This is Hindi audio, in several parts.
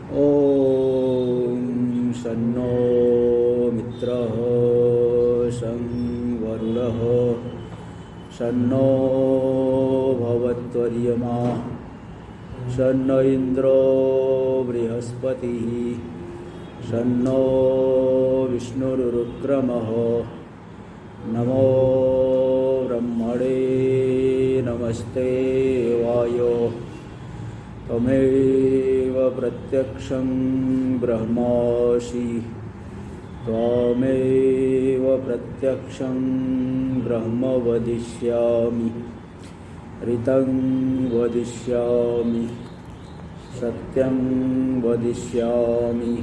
ॐ शन्नो मित्रः शं वरुणः शन्नो भवत्वर्यमा शन्नो इन्द्रो बृहस्पतिः शन्नो विष्णुरुक्रमः नमो ब्रह्मणे नमस्ते वायो त्वमेव प्रत्यक्षं ब्रह्मासि त्वमेव प्रत्यक्षं ब्रह्म वदिष्यामि ऋतं वदिष्यामि सत्यं वदिष्यामि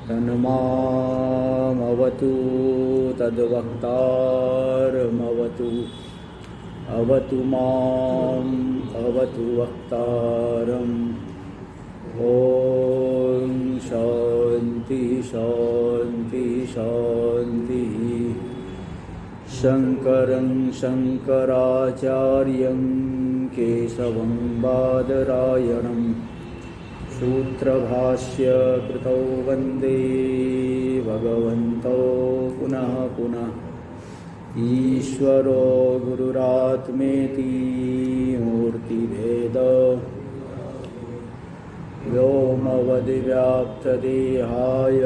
तन्मामवतु तद्वक्तारमवतु अवतु माम् अवतु वक्तारम् ॐ शान्ति शान्ति शान्तिः। शङ्करं शङ्कराचार्यं केशवं बादरायणं सूत्रभाष्य कृतौ वन्दे भगवन्तौ पुनः पुनः। ईश्वरो गुरुरात्मेति मूर्तिभेद व्योमवद्व्याप्तदेहाय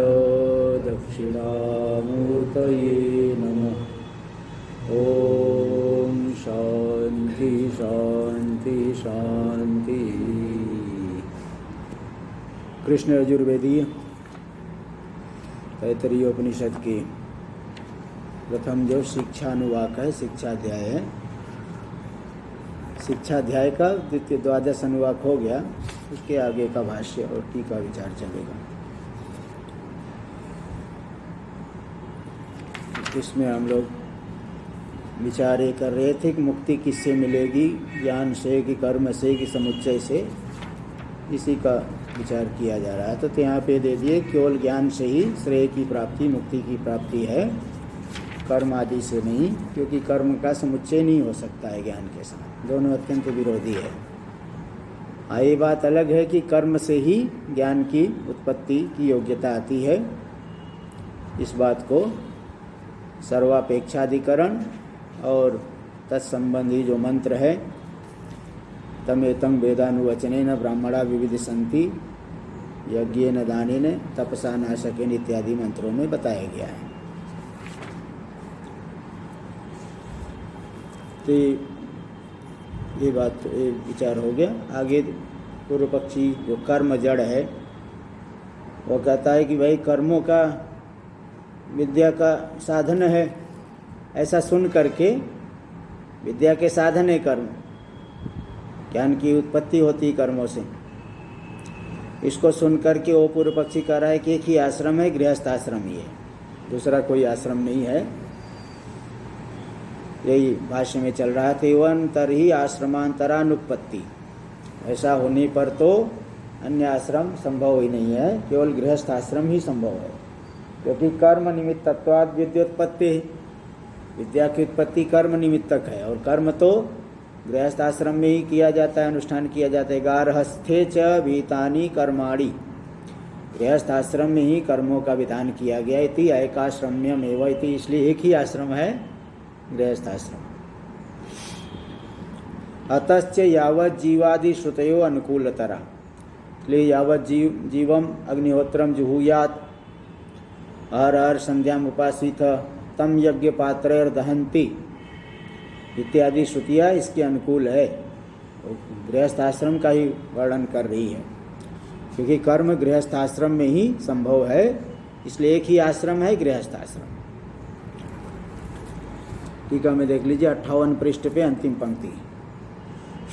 दक्षिणामूर्तये नमः। ॐ शान्ति शान्ति शान्ति। कृष्ण यजुर्वेदीय तैत्तरीयोपनिषद की प्रथम जो शिक्षानुवाक है, शिक्षाध्याय है, शिक्षाध्याय का द्वितीय द्वादश अनुवाक हो गया। उसके आगे का भाष्य और टीका विचार चलेगा। इसमें हम लोग विचार ये कर रहे थे कि मुक्ति किससे मिलेगी, ज्ञान से कि कर्म से कि समुच्चय से, इसी का विचार किया जा रहा है। तो यहाँ पे दे दिए केवल ज्ञान से ही श्रेय की प्राप्ति, मुक्ति की प्राप्ति है, कर्म आदि से नहीं, क्योंकि कर्म का समुच्चय नहीं हो सकता है ज्ञान के साथ, दोनों अत्यंत विरोधी है। ये बात अलग है कि कर्म से ही ज्ञान की उत्पत्ति की योग्यता आती है। इस बात को सर्वापेक्षाधिकरण और तत्संबंधी जो मंत्र है, तमेतं वेदानुवचनेन ब्राह्मणा विविदिशन्ति यज्ञेन दानेन तपसा नाशकेन इत्यादि मंत्रों में बताया गया है। तो ये बात, ये विचार हो गया। आगे पूर्व पक्षी जो कर्म जड़ है वो कहता है कि भाई कर्मों का विद्या का साधन है, ऐसा सुन करके, विद्या के साधन है कर्म, ज्ञान की उत्पत्ति होती है कर्मों से, इसको सुन करके वो पूर्व पक्षी कह रहा है कि एक ही आश्रम है, गृहस्थ आश्रम ही है, दूसरा कोई आश्रम नहीं है। यही भाष्य में चल रहा था। एवं तरही आश्रमांतरानुपत्ति, ऐसा होने पर तो अन्य आश्रम संभव ही नहीं है, केवल गृहस्थ आश्रम ही संभव है, क्योंकि कर्म निमित्तत्वाद विद्योत्पत्ति, विद्या की उत्पत्ति कर्म निमित्तक है, और कर्म तो गृहस्थ आश्रम में ही किया जाता है, अनुष्ठान किया जाता है। गार्हस्थ्ये च विहितानि कर्माणि, गृहस्थ आश्रम में ही कर्मों का विधान किया गया। इति ऐकाश्रम्यम एवं इति, इसलिए एक ही आश्रम है, गृहस्थ आश्रम। अतश्च यावत् जीवादि श्रुतयो अनुकूलतरा, इसलिए यावत् जीवम अग्निहोत्रम जुहुयात हर हर संध्याम उपासित तम यज्ञ पात्रैर दहंती इत्यादि श्रुतियाँ इसके अनुकूल है, गृहस्थ आश्रम का ही वर्णन कर रही है, क्योंकि कर्म गृहस्थ आश्रम में ही संभव है, इसलिए एक ही आश्रम है, गृहस्थ आश्रम। टीका में देख लीजिए 58 पृष्ठ पे अंतिम पंक्ति।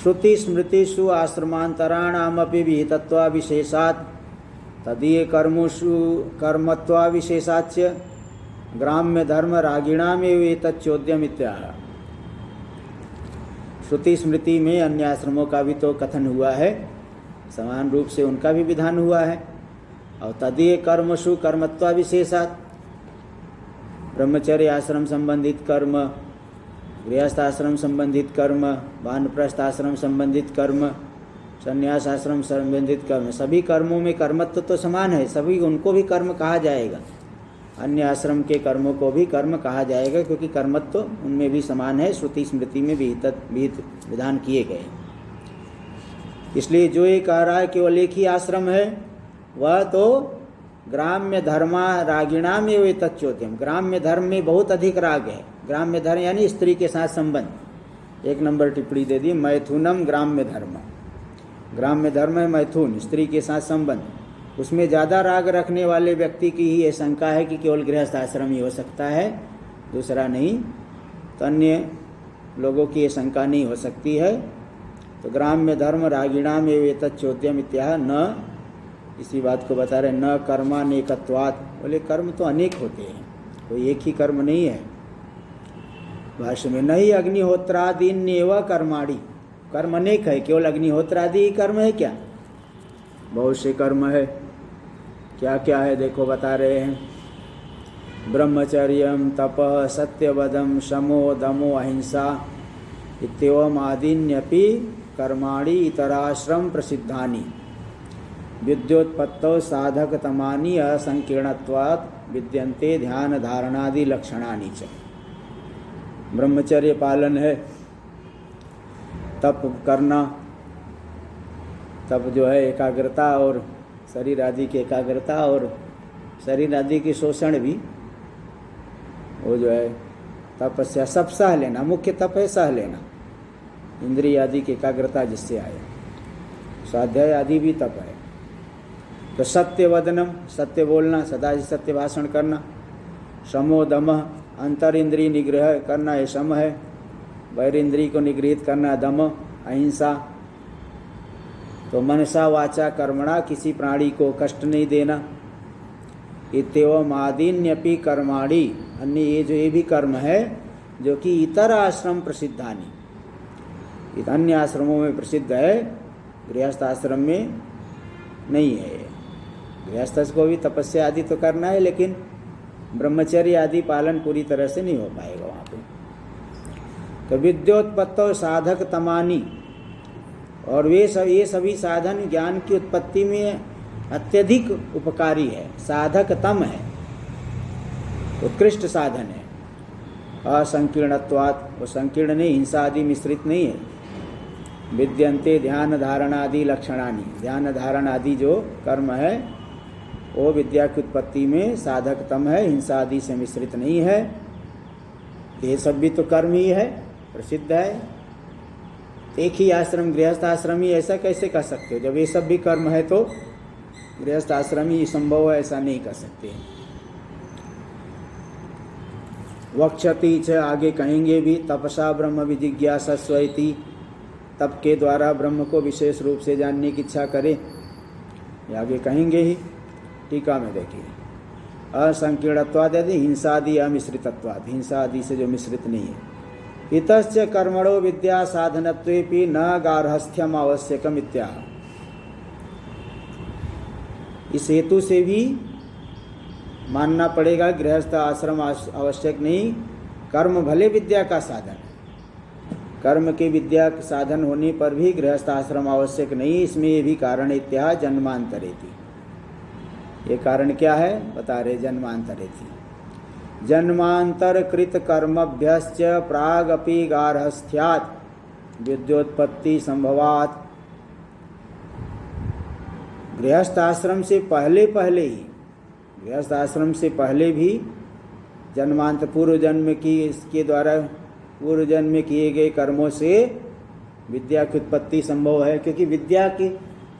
श्रुति स्मृतिषु आश्रमांतराणामपि विहितत्वाविशेषात् तदीय कर्मसु कर्मत्वाविशेषाच्च ग्राम्य धर्म रागिणामेव एतच्चोद्यम इत्याह। श्रुति स्मृति में अन्य आश्रमों का भी तो कथन हुआ है, समान रूप से उनका भी विधान हुआ है। और तदीय कर्मसु कर्मत्वाविशेषात्, ब्रह्मचर्य आश्रम संबंधित कर्म, गृहस्थ आश्रम संबंधित कर्म, वानप्रस्थ आश्रम संबंधित कर्म, संन्यास आश्रम संबंधित कर्म, सभी कर्मों में कर्मत्व तो समान है, सभी उनको भी कर्म कहा जाएगा। अन्य आश्रम के कर्मों को भी कर्म कहा जाएगा, क्योंकि कर्मत्व उनमें भी समान है, श्रुति स्मृति में विहित विधान किए गए। इसलिए जो ये कह रहा है केवल एक ही आश्रम है, वह तो ग्राम्य धर्मा रागिणाम एवं तच्चोत्यम, ग्राम्य धर्म में बहुत अधिक राग है। ग्राम्य धर्म यानी स्त्री के साथ संबंध। 1 नंबर टिप्पणी दे दी, मैथुनम ग्राम्य धर्म। ग्राम्य धर्म है मैथुन, स्त्री के साथ संबंध। उसमें ज़्यादा राग रखने वाले व्यक्ति की ही ये शंका है कि केवल गृहस्थ आश्रम ही हो सकता है, दूसरा नहीं। तो अन्य लोगों की ये शंका नहीं हो सकती है। तो ग्राम्य धर्म रागिणाम एवं तच्चोद्यम इत्याह न, इसी बात को बता रहे, न कर्मानेकत्वात्, बोले कर्म तो अनेक होते हैं, कोई एक ही कर्म नहीं है। भाष्य में नहीं अग्निहोत्रादीन्येव कर्माणि, कर्म अनेक है, केवल अग्निहोत्रादि ही कर्म है क्या? बहुत से कर्म है। क्या क्या है देखो बता रहे हैं। ब्रह्मचर्यम तपः सत्यवदम शमो दमो अहिंसा इत्येवम् आदीन्यपि कर्माणि इतराश्रम प्रसिद्धानि विद्योत्पत्तौ साधकतमानि असंकीर्णत्वात् विद्यन्ते ध्यान धारणादि लक्षणानि च। ब्रह्मचर्य पालन है, तप करना, तप जो है एकाग्रता और शरीर आदि की एकाग्रता और शरीर आदि की शोषण भी, वो जो है तपस्या, सब सह लेना, मुख्य तप है सह लेना, इंद्रिय आदि की एकाग्रता जिससे आए। स्वाध्याय आदि भी तप है। तो सत्य वदनम, सत्य बोलना, सदा ही सत्य भाषण करना। शमो दमः, अंतर इंद्रिय निग्रह करना, ये शम है। बहिर इंद्रिय को निगृहित करना दम। अहिंसा, तो मनसा वाचा कर्मणा, किसी प्राणी को कष्ट नहीं देना। इत्येवम् आदीन्यपि कर्माणि, अन्य ये भी कर्म है जो कि इतर आश्रम प्रसिद्धानि, अन्य आश्रमों में प्रसिद्ध है, गृहस्थ आश्रम में नहीं है। गृहस्थ को भी तपस्या आदि तो करना है, लेकिन ब्रह्मचर्य आदि पालन पूरी तरह से नहीं हो पाएगा वहाँ पे। तो विद्योत्पत्तौ साधक तमानी, और ये सभी साधन ज्ञान की उत्पत्ति में अत्यधिक उपकारी है, साधकतम है, उत्कृष्ट साधन है। असंकीर्णत्वात्, वो संकीर्ण नहीं, हिंसा आदि मिश्रित नहीं है। विद्यन्ते ध्यान धारणादि लक्षणानि, ध्यान धारण आदि जो कर्म है वो विद्या की उत्पत्ति में साधकतम है, हिंसा आदि से मिश्रित नहीं है। ये सब भी तो कर्म ही है, प्रसिद्ध है। एक ही आश्रम गृहस्थ आश्रम ही, ऐसा कैसे कह सकते हो? जब ये सब भी कर्म है तो गृहस्थ आश्रम ही संभव है, ऐसा नहीं कर सकते। वक्षति च, आगे कहेंगे भी, तपसा ब्रह्म विजिज्ञासस्व इति, तप के द्वारा ब्रह्म को विशेष रूप से जानने की इच्छा करे, ये आगे कहेंगे ही। टीका में देखिए, असंकीर्णत्वाद यदि हिंसादि अमिश्रितत्वाद, हिंसा आदि से जो मिश्रित नहीं है। इतश्च कर्मणो विद्या साधनत्वेपि न गार्हस्थ्यम आवश्यकम इत्याह, इस हेतु से भी मानना पड़ेगा गृहस्थ आश्रम आवश्यक नहीं, कर्म भले विद्या का साधन है, कर्म के विद्या के साधन होने पर भी गृहस्थ आश्रम आवश्यक नहीं। इसमें ये भी कारण इत्याह जन्मांतरेति, ये कारण क्या है बता रहे, जन्मांतरेति। जन्मांतर कृत कर्मभ्यश्च प्रागपि गार्हस्थ्यात् विद्योत्पत्ति संभवात्, गृहस्थ आश्रम से पहले ही, गृहस्थ आश्रम से पहले भी जन्मांतर, पूर्व जन्म की, इसके द्वारा पूर्व जन्म में किए गए कर्मों से विद्या की उत्पत्ति संभव है, क्योंकि विद्या की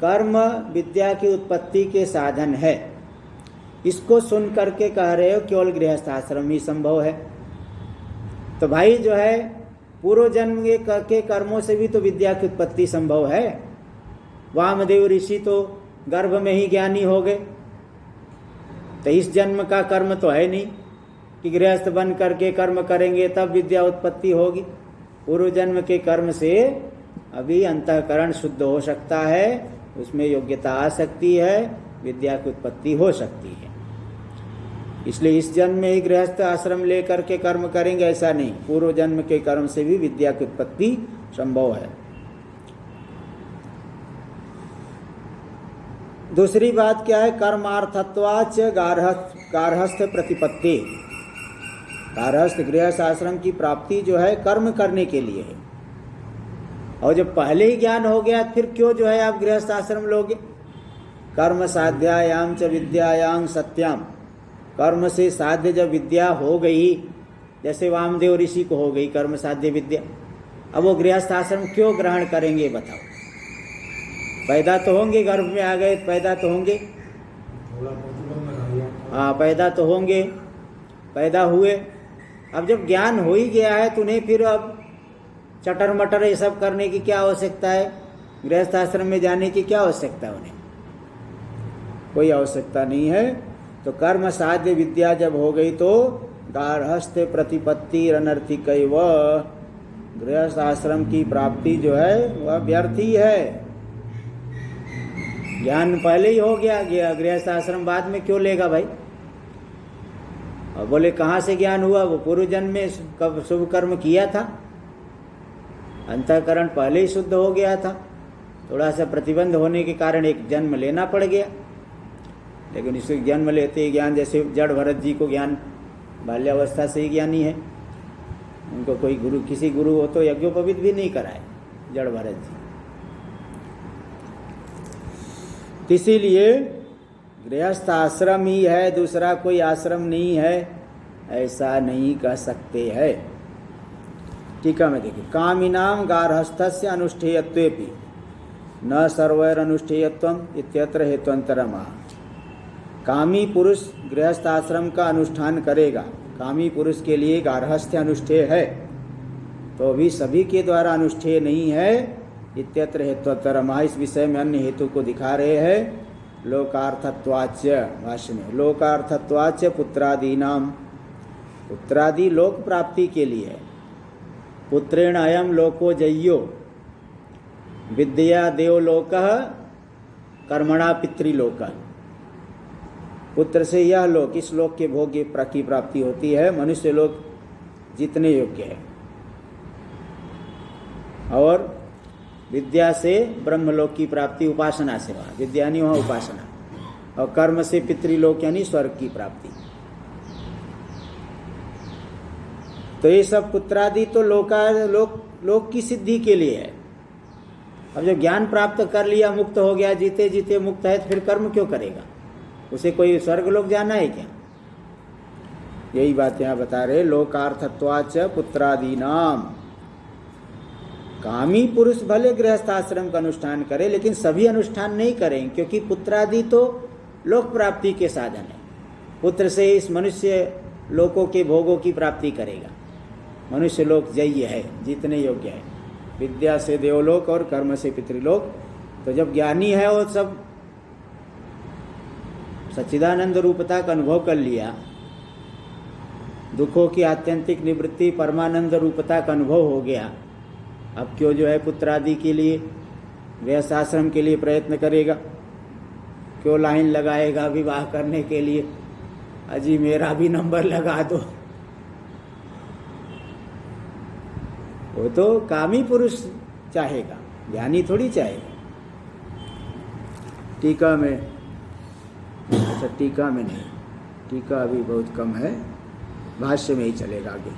कर्म विद्या की उत्पत्ति के साधन है। इसको सुन करके कह रहे हो केवल गृहस्थ आश्रम ही संभव है। तो भाई जो है पूर्व जन्म के कर्मों से भी तो विद्या की उत्पत्ति संभव है। वामदेव ऋषि तो गर्भ में ही ज्ञानी हो गए, तो इस जन्म का कर्म तो है नहीं कि गृहस्थ बन करके कर्म करेंगे तब विद्या उत्पत्ति होगी। पूर्व जन्म के कर्म से अभी अंतःकरण शुद्ध हो सकता है, उसमें योग्यता आ सकती है, विद्या की उत्पत्ति हो सकती है। इसलिए इस जन्म में ही गृहस्थ आश्रम लेकर के कर्म करेंगे ऐसा नहीं, पूर्व जन्म के कर्म से भी विद्या की उत्पत्ति संभव है। दूसरी बात क्या है, कर्मार्थत्वाच गार्हस्थ प्रतिपत्ति। गार्हस्थ गृहस्थ आश्रम की प्राप्ति जो है कर्म करने के लिए है, और जब पहले ही ज्ञान हो गया फिर क्यों जो है आप गृहस्थ आश्रम लोगे। कर्म साध्यायाम च विद्यायाम सत्याम, कर्म से साध्य जब विद्या हो गई, जैसे वामदेव ऋषि को हो गई कर्म साध्य विद्या, अब वो गृहस्थ आश्रम क्यों ग्रहण करेंगे बताओ। पैदा तो होंगे, गर्भ में आ गए, पैदा तो होंगे, हाँ पैदा तो होंगे, पैदा हुए। अब जब ज्ञान हो ही गया है तो उन्हें फिर अब चटर मटर ये सब करने की क्या आवश्यकता है, गृहस्थ आश्रम में जाने की क्या आवश्यकता है, उन्हें कोई आवश्यकता नहीं है। तो कर्म साध्य विद्या जब हो गई तो गार्हस्थ प्रतिपत्ति अनर्थिकैव, गृहस्थ आश्रम की प्राप्ति जो है वह व्यर्थ ही है। ज्ञान पहले ही हो गया, गृहस्थ आश्रम बाद में क्यों लेगा भाई। और बोले कहाँ से ज्ञान हुआ, वो पूर्व जन्म में कब शुभ कर्म किया था, अंतःकरण पहले ही शुद्ध हो गया था, थोड़ा सा प्रतिबंध होने के कारण एक जन्म लेना पड़ गया। लेकिन इसे जन्म लेते ही ज्ञान, जैसे जड़ भरत जी को ज्ञान बाल्यावस्था से ही ज्ञानी है, उनको कोई गुरु, किसी गुरु हो तो यज्ञोपवीत भी नहीं कराए जड़ भरत जी। इसीलिए गृहस्थ आश्रम ही है, दूसरा कोई आश्रम नहीं है, ऐसा नहीं कह सकते हैं। टीका में देखिए, कामिनाम गार्हस्थस्य अनुष्ठेयत्वेपि न सर्वैर अनुष्ठेयत्वम इत्यत्र हेत्वंतरमा। कामी पुरुष गृहस्थ आश्रम का अनुष्ठान करेगा, कामी पुरुष के लिए गार्हस्थ्य अनुष्ठेय है, तो भी सभी के द्वारा अनुष्ठेय नहीं है। इत्यत्र हेत्वंतरमा, इस विषय में अन्य हेतु को दिखा रहे हैं। लोकार्थत्वाच्य, भाष्य में लोकार्थत्वाच्य पुत्रादीनाम, पुत्रादि लोक प्राप्ति के लिए है। पुत्रेण अयम लोको जय्यो विद्या देवलोकः कर्मणा पितृलोक, पुत्र से यह लोक, इस लोक के भोग्य की प्राप्ति होती है, मनुष्य लोक जितने योग्य है, और विद्या से ब्रह्मलोक की प्राप्ति उपासना से, वहाँ विद्या नहीं वहाँ उपासना, और कर्म से पितृलोक यानी स्वर्ग की प्राप्ति। तो ये सब पुत्रादि तो लोक की सिद्धि के लिए है। अब जब ज्ञान प्राप्त कर लिया, मुक्त हो गया, जीते जीते मुक्त है, तो फिर कर्म क्यों करेगा, उसे कोई स्वर्ग लोक जाना है क्या। यही बात यहाँ बता रहे, लोकार्थत्वाच पुत्रादीनाम। कामी पुरुष भले गृहस्थ आश्रम का अनुष्ठान करे, लेकिन सभी अनुष्ठान नहीं करें, क्योंकि पुत्रादि तो लोक प्राप्ति के साधन है। पुत्र से इस मनुष्य लोकों के भोगों की प्राप्ति करेगा, मनुष्य लोक जय्य है, जितने योग्य है, विद्या से देवलोक और कर्म से पितृलोक। तो जब ज्ञानी है वो सब सच्चिदानंद रूपता का अनुभव कर लिया, दुखों की आत्यंतिक निवृत्ति परमानंद रूपता का अनुभव हो गया, अब क्यों जो है पुत्रादि के लिए गृहस्थ आश्रम के लिए प्रयत्न करेगा, क्यों लाइन लगाएगा विवाह करने के लिए, अजी मेरा भी नंबर लगा दो। वो तो कामी पुरुष चाहेगा, ज्ञानी थोड़ी चाहेगा। टीका में, अच्छा टीका में नहीं, टीका अभी बहुत कम है, भाष्य में ही चलेगा आगे।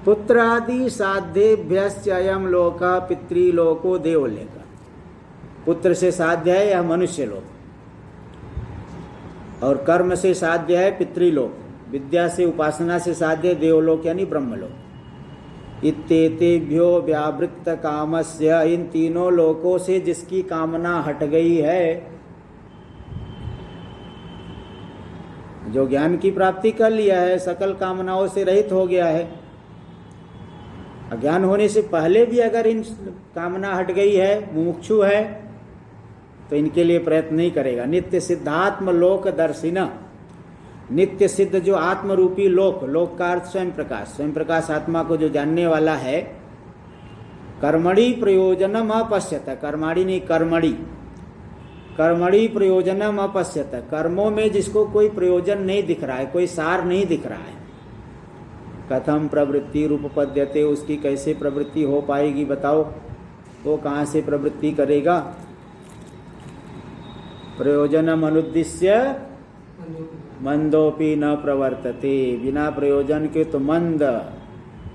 पुत्रादि साध्येभ्यश्च अयम लोक पितृलोको देवलोक, पुत्र से साध्य है यह मनुष्य लोक, और कर्म से साध्य है पितृलोक, विद्या से उपासना से साध्य देवलोक यानी ब्रह्मलोक। इत्येतेभ्यो व्यावृत्त कामस्य, इन तीनों लोकों से जिसकी कामना हट गई है, जो ज्ञान की प्राप्ति कर लिया है, सकल कामनाओं से रहित हो गया है। अज्ञान होने से पहले भी अगर इन कामना हट गई है, मुमुक्षु है, तो इनके लिए प्रयत्न नहीं करेगा। नित्य सिद्धात्म लोक दर्शिना, नित्य सिद्ध जो आत्म रूपी लोक, लोक का अर्थ स्वयं प्रकाश, स्वयं प्रकाश आत्मा को जो जानने वाला है। कर्मणि प्रयोजनम अपश्यत, कर्माणि नहीं कर्मणि, कर्मणि प्रयोजनम अपश्यत, कर्मों में जिसको कोई प्रयोजन नहीं दिख रहा है, कोई सार नहीं दिख रहा है। कथम प्रवृत्ति रूपपद्यते, उसकी कैसे प्रवृत्ति हो पाएगी बताओ, वो कहाँ से प्रवृत्ति करेगा। प्रयोजनम अनुद्दिश्य मंदोपि न प्रवर्तते। बिना प्रयोजन के तो मंद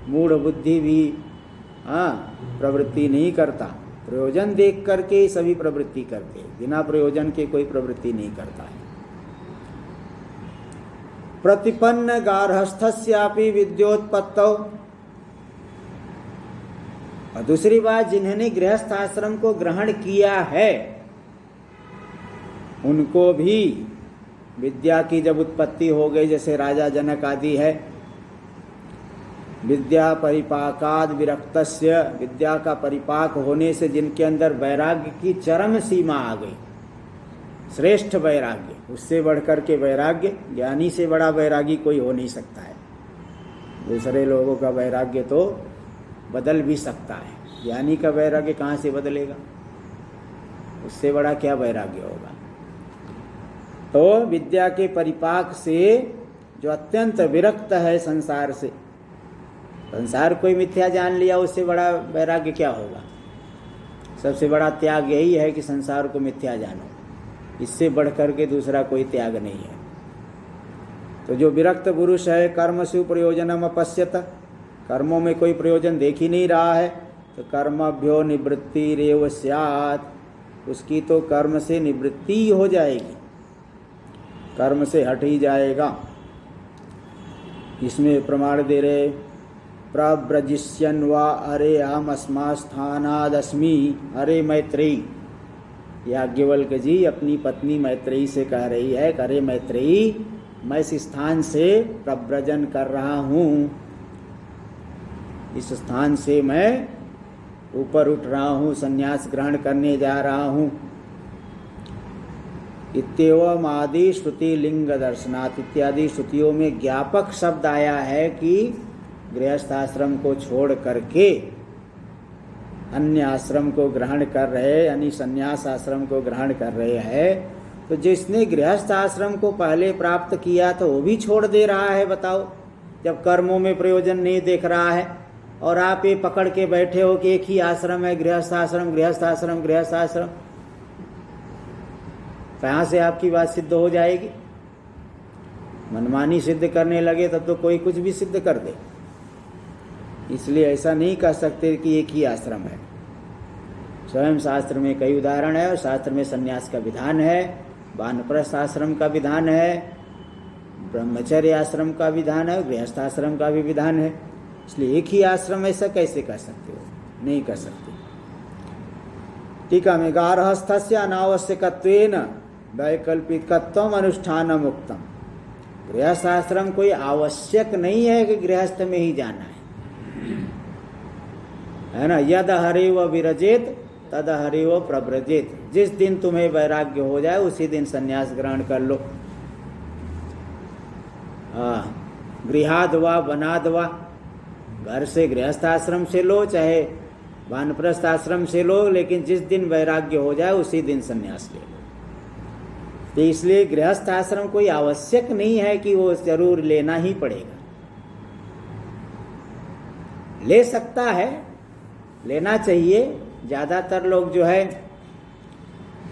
मूढ़ बुद्धि भी प्रवृत्ति नहीं करता। प्रयोजन देख करके सभी प्रवृत्ति करते, बिना प्रयोजन के कोई प्रवृत्ति नहीं करता है। प्रतिपन्न गार्हस्थस्यापि विद्योत्पत्तौ। और दूसरी बात, जिन्होंने गृहस्थ आश्रम को ग्रहण किया है उनको भी विद्या की जब उत्पत्ति हो गई, जैसे राजा जनक आदि है, विद्या परिपाकाद विरक्तस्य, विद्या का परिपाक होने से जिनके अंदर वैराग्य की चरम सीमा आ गई, श्रेष्ठ वैराग्य, उससे बढ़कर के वैराग्य, ज्ञानी से बड़ा वैरागी कोई हो नहीं सकता है। दूसरे लोगों का वैराग्य तो बदल भी सकता है, ज्ञानी का वैराग्य कहाँ से बदलेगा? उससे बड़ा क्या वैराग्य होगा? तो विद्या के परिपाक से जो अत्यंत विरक्त है संसार से, संसार कोई मिथ्या जान लिया, उससे बड़ा वैराग्य क्या होगा? सबसे बड़ा त्याग यही है कि संसार को मिथ्या जानो, इससे बढ़कर के दूसरा कोई त्याग नहीं है। तो जो विरक्त पुरुष है, कर्मसु प्रयोजनम अपश्यत, कर्मों में कोई प्रयोजन देख ही नहीं रहा है, तो कर्मभ्यो निवृत्ति रेव स्यात्, उसकी तो कर्म से निवृत्ति हो जाएगी, कर्म से हट ही जाएगा। इसमें प्रमाण दे रहे, प्रव्रजिष्यन् वा अरे अहम अस्मा स्थानादस्मि, अरे मैत्रेयी, याज्ञवल्क्य जी अपनी पत्नी मैत्रेयी से कह रही है, अरे मैत्रेयी, मैं इस स्थान से प्रव्रजन कर रहा हूँ, इस स्थान से मैं ऊपर उठ रहा हूँ, संन्यास ग्रहण करने जा रहा हूँ। इत्येवम् आदि श्रुति लिंग दर्शनात्, इत्यादि श्रुतियों में ज्ञापक शब्द आया है कि गृहस्थ आश्रम को छोड़ करके अन्य आश्रम को ग्रहण कर रहे, यानी संन्यास आश्रम को ग्रहण कर रहे हैं। तो जिसने गृहस्थ आश्रम को पहले प्राप्त किया तो वो भी छोड़ दे रहा है, बताओ, जब कर्मों में प्रयोजन नहीं देख रहा है। और आप ये पकड़ के बैठे हो कि एक ही आश्रम है, गृहस्थ आश्रम, गृहस्थ आश्रम, गृहस्थ आश्रम, कहाँ से आपकी बात सिद्ध हो जाएगी? मनमानी सिद्ध करने लगे तब तो कोई कुछ भी सिद्ध कर दे। इसलिए ऐसा नहीं कह सकते कि एक ही आश्रम है। स्वयं शास्त्र में कई उदाहरण है, और शास्त्र में संन्यास का विधान है, वानप्रस्थ आश्रम का विधान है, ब्रह्मचर्य आश्रम का विधान है, गृहस्थ आश्रम का भी विधान है। इसलिए एक ही आश्रम ऐसा कैसे कह सकते हो? नहीं कर सकते। टीका में गार्हस्थस्य अनावश्यकत्वेन वैकल्पिकत्वम अनुष्ठानम उक्तम। गृहस्थ आश्रम कोई आवश्यक नहीं है कि गृहस्थ में ही जाना है ना। यद हरेव विरजेत तद हरेव प्रव्रजेत, जिस दिन तुम्हें वैराग्य हो जाए उसी दिन संन्यास ग्रहण कर लो। गृहाद वा वनाद वा, घर से गृहस्थ आश्रम से लो चाहे वानप्रस्थ आश्रम से लो, लेकिन जिस दिन वैराग्य हो जाए उसी दिन संन्यास ले लो। तो इसलिए गृहस्थ आश्रम कोई आवश्यक नहीं है कि वो जरूर लेना ही पड़ेगा। ले सकता है, लेना चाहिए। ज़्यादातर लोग जो है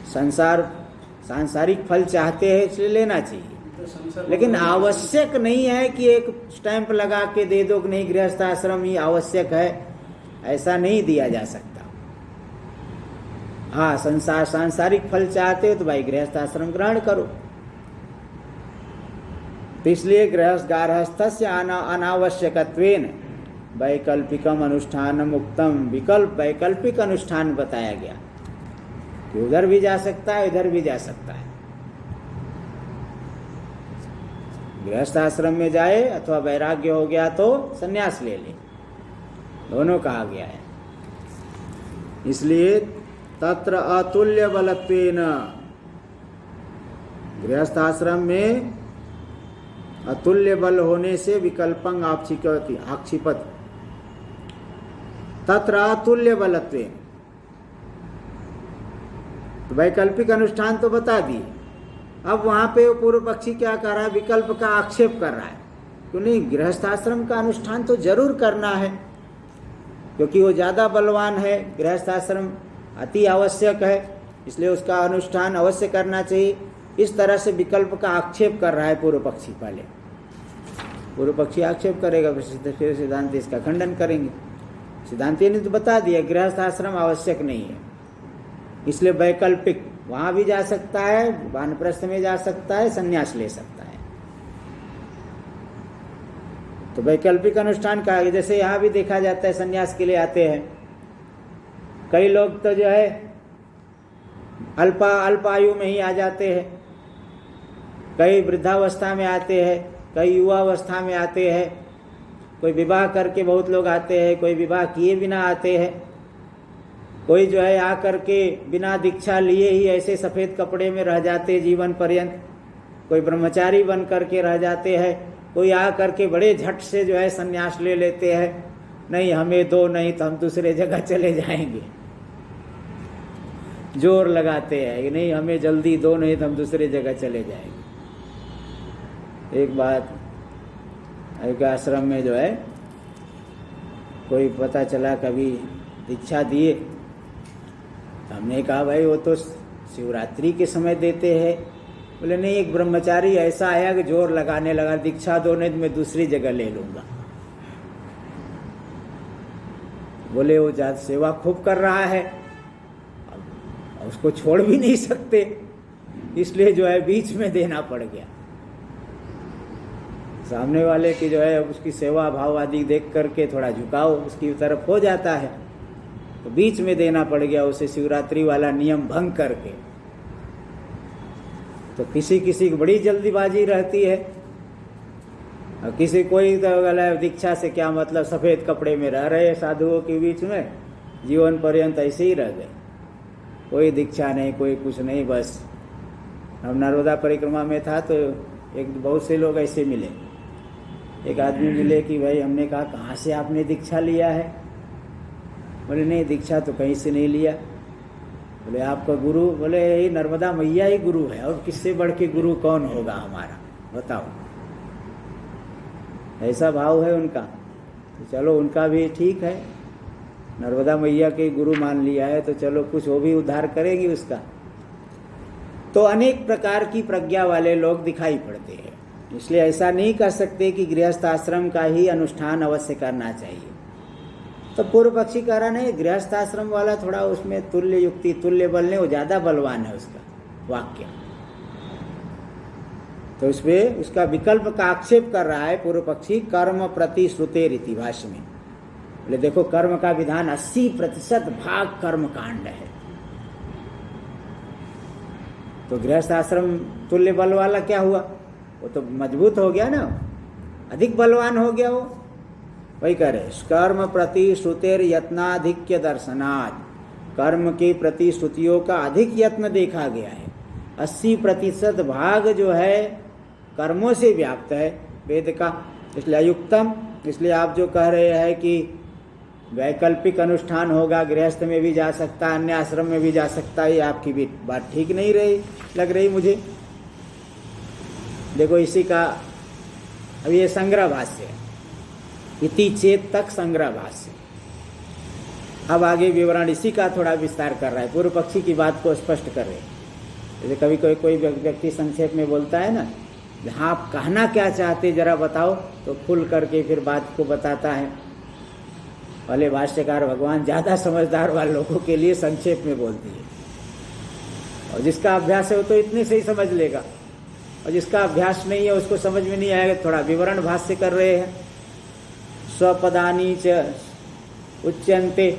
सांसारिक फल चाहते हैं, इसलिए लेना चाहिए, लेकिन आवश्यक नहीं है कि एक स्टैंप लगा के दे दो कि नहीं गृहस्थ आश्रम ही आवश्यक है, ऐसा नहीं दिया जा सकता। हाँ, सांसारिक फल चाहते हो तो भाई गृहस्थ आश्रम ग्रहण करो। तो इसलिए गार्हस्थस्य अनावश्यकत्वेन वैकल्पिकम अनुष्ठानम उक्तम, विकल्प वैकल्पिक अनुष्ठान बताया गया कि उधर भी जा सकता है, इधर भी जा सकता है। गृहस्थ आश्रम में जाए अथवा वैराग्य हो गया तो संन्यास ले ले, दोनों कहा गया है। इसलिए तत्र अतुल्य बलत्वेन, गृहस्थ आश्रम में अतुल्य बल होने से विकल्पं आक्षिपत, तत्र अतुल्य बलत्वेन, तो वैकल्पिक अनुष्ठान तो बता दिए। अब वहां पे वो पूर्व पक्षी क्या कर रहा है? विकल्प का आक्षेप कर रहा है। क्यों नहीं, गृहस्थ आश्रम का अनुष्ठान तो जरूर करना है, क्योंकि वो ज्यादा बलवान है, गृहस्थ आश्रम अति आवश्यक है। इसलिए उसका अनुष्ठान अवश्य करना चाहिए। इस तरह से विकल्प का आक्षेप कर रहा है पूर्व पक्षी। पहले पूर्व पक्षी आक्षेप करेगा, फिर सिद्धांति इसका खंडन करेंगे। सिद्धांति ने तो बता दिया गृहस्थ आश्रम आवश्यक नहीं है, इसलिए वैकल्पिक वहां भी जा सकता है, वानप्रस्थ में जा सकता है, संन्यास ले सकता है। तो वैकल्पिक अनुष्ठान का जैसे यहाँ भी देखा जाता है, संन्यास के लिए आते हैं कई लोग, तो जो है अल्प आयु में ही आ जाते हैं, कई वृद्धावस्था में आते हैं, कई युवावस्था में आते हैं, कोई विवाह करके बहुत लोग आते हैं, कोई विवाह किए बिना आते हैं, कोई जो है आकर के बिना दीक्षा लिए ही ऐसे सफ़ेद कपड़े में रह जाते जीवन पर्यंत, कोई ब्रह्मचारी बन करके रह जाते हैं, कोई आ करके बड़े झट से जो है संन्यास ले लेते हैं, नहीं हमें दो, नहीं तो हम दूसरे जगह चले जाएंगे, जोर लगाते हैं कि नहीं हमें जल्दी दो, नहीं तो हम दूसरे जगह चले जाएंगे। एक बात, एक आश्रम में जो है कोई पता चला कभी दीक्षा दिए, तो हमने कहा भाई वो तो शिवरात्रि के समय देते हैं। बोले नहीं, एक ब्रह्मचारी ऐसा आया कि जोर लगाने लगा, दीक्षा दो नहीं तो मैं दूसरी जगह ले लूंगा। बोले वो जात सेवा खूब कर रहा है, उसको छोड़ भी नहीं सकते, इसलिए जो है बीच में देना पड़ गया। सामने वाले की जो है उसकी सेवा भाव आदि देख करके थोड़ा झुकाव उसकी तरफ हो जाता है, तो बीच में देना पड़ गया उसे, शिवरात्रि वाला नियम भंग करके। तो किसी किसी की बड़ी जल्दीबाजी रहती है, और किसी कोई तो दीक्षा से क्या मतलब, सफ़ेद कपड़े में रह रहे साधुओं के बीच में जीवन पर्यंत ऐसे ही रह गए, कोई दीक्षा नहीं, कोई कुछ नहीं। बस हम नर्मदा परिक्रमा में था तो एक बहुत से लोग ऐसे मिले, एक आदमी मिले कि भाई, हमने कहा कहाँ से आपने दीक्षा लिया है? बोले नहीं दीक्षा तो कहीं से नहीं लिया। बोले आपका गुरु? बोले ये नर्मदा मैया ही गुरु है, और किससे बढ़ के गुरु कौन होगा हमारा, बताओ। ऐसा भाव है उनका। तो चलो उनका भी ठीक है, नर्मदा मैया के गुरु मान लिया है तो चलो कुछ वो भी उद्धार करेगी उसका। तो अनेक प्रकार की प्रज्ञा वाले लोग दिखाई पड़ते हैं, इसलिए ऐसा नहीं कर सकते कि गृहस्थ आश्रम का ही अनुष्ठान अवश्य करना चाहिए। तो पूर्व पक्षी कह रहा नहीं, गृहस्थ आश्रम वाला थोड़ा उसमें तुल्य युक्ति, तुल्य बल नहीं, वो ज़्यादा बलवान है उसका वाक्य, तो उसमें उसका विकल्प का आक्षेप कर रहा है पूर्व पक्षी। कर्म प्रति श्रुते रीति भाष्य में बोले देखो, कर्म का विधान 80% भाग कर्म कांड है, तो गृहस्थ आश्रम तुल्य बल वाला क्या हुआ, वो तो मजबूत हो गया ना, अधिक बलवान हो गया वो। वही कह रहे, कर्म प्रति श्रुतेर यत्नाधिक्य दर्शनात्, कर्म के प्रति श्रुतियों का अधिक यत्न देखा गया है। 80% भाग जो है कर्मों से व्याप्त है वेद का, इसलिए अयुक्तम। इसलिए आप जो कह रहे हैं कि वैकल्पिक अनुष्ठान होगा, गृहस्थ में भी जा सकता है, अन्य आश्रम में भी जा सकता है, ये आपकी भी बात ठीक नहीं लग रही मुझे। देखो इसी का अब ये संग्रह भाष्य है, इति चेत तक संग्रह भाष्य। अब आगे विवरण इसी का थोड़ा विस्तार कर रहा है, पूर्व पक्षी की बात को स्पष्ट कर रहे हैं। जैसे कभी कोई व्यक्ति संक्षेप में बोलता है ना, हाँ आप कहना क्या चाहते जरा बताओ, तो खुल करके फिर बात को बताता है। पहले भाष्यकार भगवान ज़्यादा समझदार वाले लोगों के लिए संक्षेप में बोलती है, और जिसका अभ्यास है वो तो इतने से ही समझ लेगा, और जिसका अभ्यास नहीं है उसको समझ में नहीं आएगा। थोड़ा विवरण भाष्य कर रहे हैं। स्वपदानी च उच्यन्ते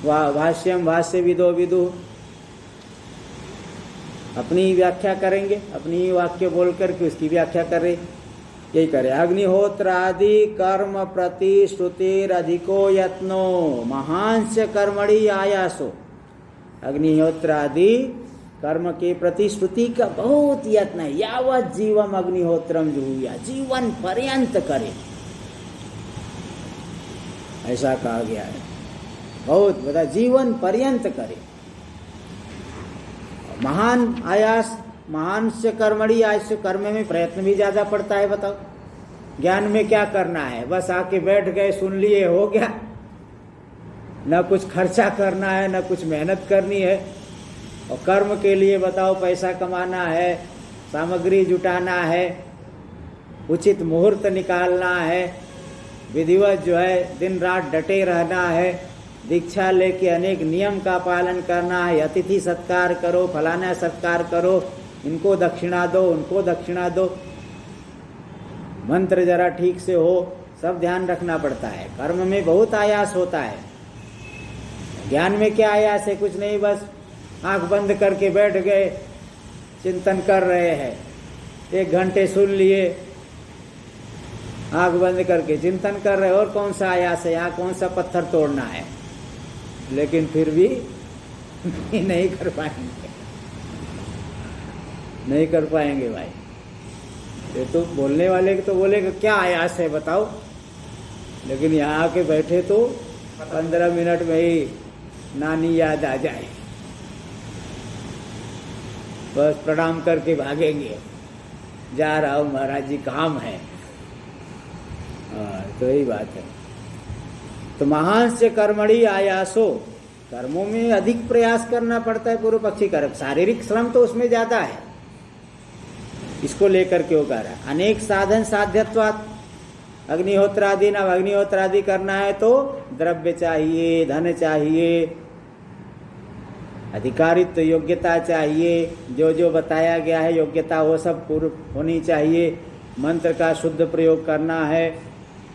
भाष्यम भाष्य विदो विदु, अपनी व्याख्या करेंगे, अपनी ही वाक्य बोल करके उसकी व्याख्या कर रहे, यही करे। अग्निहोत्र आदि कर्म प्रति श्रुतिर अधिको यत्नो महांश कर्मणि आयासो, अग्निहोत्र आदि कर्म के प्रति श्रुति का बहुत यत्न है। यावत जीवम अग्निहोत्रम जुहुया, जीवन पर्यंत करे, ऐसा कहा गया है। बहुत बड़ा जीवन पर्यंत करे। महान आयास, महान से कर्मणि, आयास से कर्म में प्रयत्न भी ज्यादा पड़ता है। बताओ ज्ञान में क्या करना है, बस आके बैठ गए, सुन लिए, हो गया। न कुछ खर्चा करना है, न कुछ मेहनत करनी है, और कर्म के लिए बताओ पैसा कमाना है, सामग्री जुटाना है, उचित मुहूर्त निकालना है, विधिवत जो है दिन रात डटे रहना है, दीक्षा लेके अनेक नियम का पालन करना है, अतिथि सत्कार करो, फलाना सत्कार करो, इनको दक्षिणा दो, उनको दक्षिणा दो, मंत्र जरा ठीक से हो, सब ध्यान रखना पड़ता है। कर्म में बहुत आयास होता है, ज्ञान में क्या आयास है? कुछ नहीं, बस आंख बंद करके बैठ गए, चिंतन कर रहे हैं, 1 घंटे सुन लिए, आंख बंद करके चिंतन कर रहे, और कौन सा आयास है? यहाँ कौन सा पत्थर तोड़ना है? लेकिन फिर भी नहीं कर पाएंगे, नहीं कर पाएंगे भाई। ये तो बोलने वाले तो बोलेगा क्या आयास है बताओ, लेकिन यहाँ आके बैठे तो 15 मिनट में ही नानी याद आ जाए, बस प्रणाम करके भागेंगे, जा रहा हूँ महाराज जी काम है। तो यही बात है। तो महांस कर्मणि आयासो, कर्मों में अधिक प्रयास करना पड़ता है पूर्व पक्षी कर, शारीरिक श्रम तो उसमें ज्यादा है, इसको लेकर के वो कह रहा है। अनेक साधन साध्यत्वात्, अग्निहोत्रादि ना, अग्निहोत्रादि करना है तो द्रव्य चाहिए, धन चाहिए, अधिकारित्व योग्यता चाहिए, जो जो बताया गया है योग्यता वो सब पूर्ण होनी चाहिए, मंत्र का शुद्ध प्रयोग करना है,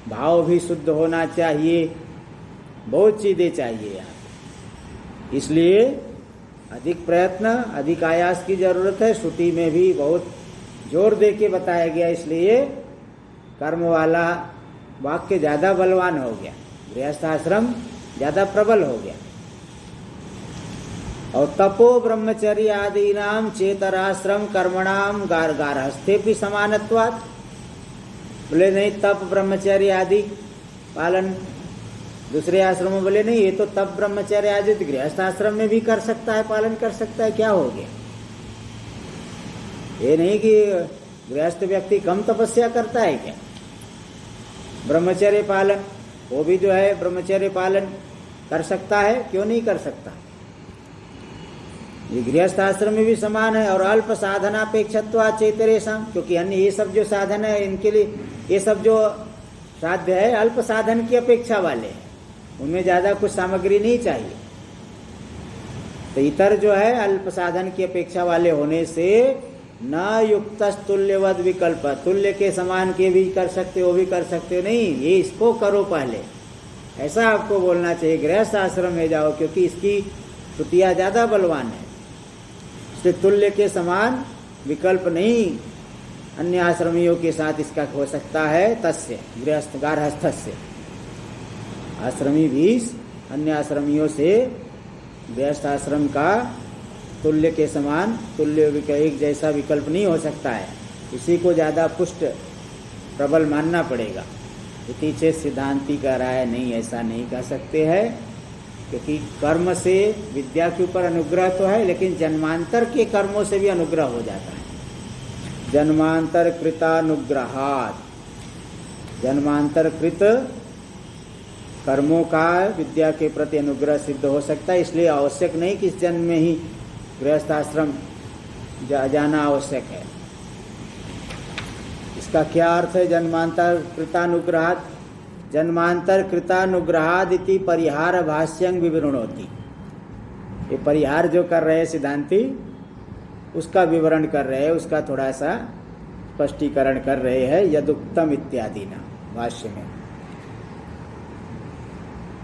भाव भी शुद्ध होना चाहिए, बहुत चीज़ें चाहिए यहाँ। इसलिए अधिक प्रयत्न, अधिक आयास की जरूरत है। श्रुति में भी बहुत जोर दे के बताया गया, इसलिए कर्म वाला वाक्य ज़्यादा बलवान हो गया, गृहस्थाश्रम ज़्यादा प्रबल हो गया। और तपो ब्रह्मचर्य आदि नाम चेतराश्रम कर्मणाम गारहस्थे भी समानत्वात्, बोले नहीं तप ब्रह्मचर्य आदि पालन दूसरे आश्रम में, बोले नहीं ये तो तप ब्रह्मचर्य आदि गृहस्थ आश्रम में भी कर सकता है, पालन कर सकता है, क्या हो गया? ये नहीं कि गृहस्थ व्यक्ति कम तपस्या करता है क्या? ब्रह्मचर्य पालन, वो भी जो है ब्रह्मचर्य पालन कर सकता है, क्यों नहीं कर सकता? ये गृहस्थ आश्रम में भी समान है। और अल्प साधनापेक्षत्वा चेतरेशम, क्योंकि अन्य ये सब जो साधन है इनके लिए, ये सब जो साध्य है अल्प साधन की अपेक्षा वाले हैं, उनमें ज्यादा कुछ सामग्री नहीं चाहिए। तो इतर जो है अल्प साधन की अपेक्षा वाले होने से न युक्त तुल्यवद विकल्प, तुल्य के समान के भी कर सकते, वो भी कर सकते नहीं, ये इसको करो पहले, ऐसा आपको बोलना चाहिए। गृहस्थ आश्रम में जाओ, क्योंकि इसकी श्रुतियाँ ज्यादा बलवान है, इसलिए तुल्य के समान विकल्प नहीं अन्य आश्रमियों के साथ इसका हो सकता है। तस्य गृहस्थ गारहस्थस्य, आश्रमी भी अन्य आश्रमियों से गृहस्थ आश्रम का तुल्य के समान, तुल्य एक जैसा विकल्प नहीं हो सकता है, इसी को ज़्यादा पुष्ट प्रबल मानना पड़ेगा। इति चेत सिद्धांति कह रहा है नहीं, ऐसा नहीं कह सकते हैं, क्योंकि कर्म से विद्या के ऊपर अनुग्रह तो है, लेकिन जन्मांतर के कर्मों से भी अनुग्रह हो जाता है। जन्मांतर कृतानुग्रहात्, जन्मांतर कृत कर्मों का विद्या के प्रति अनुग्रह सिद्ध हो सकता है। इसलिए आवश्यक नहीं कि इस जन्म में ही गृहस्थ आश्रम जाना आवश्यक है। इसका क्या अर्थ है जन्मांतर कृतानुग्रहात्? जन्मांतर कृतानुग्रहाद इति परिहार भाष्यं विवृणोति, ये परिहार जो कर रहे हैं सिद्धांती उसका विवरण कर रहे हैं, उसका थोड़ा सा स्पष्टीकरण कर रहे हैं। यदुक्तम इत्यादि ना भाष्य में,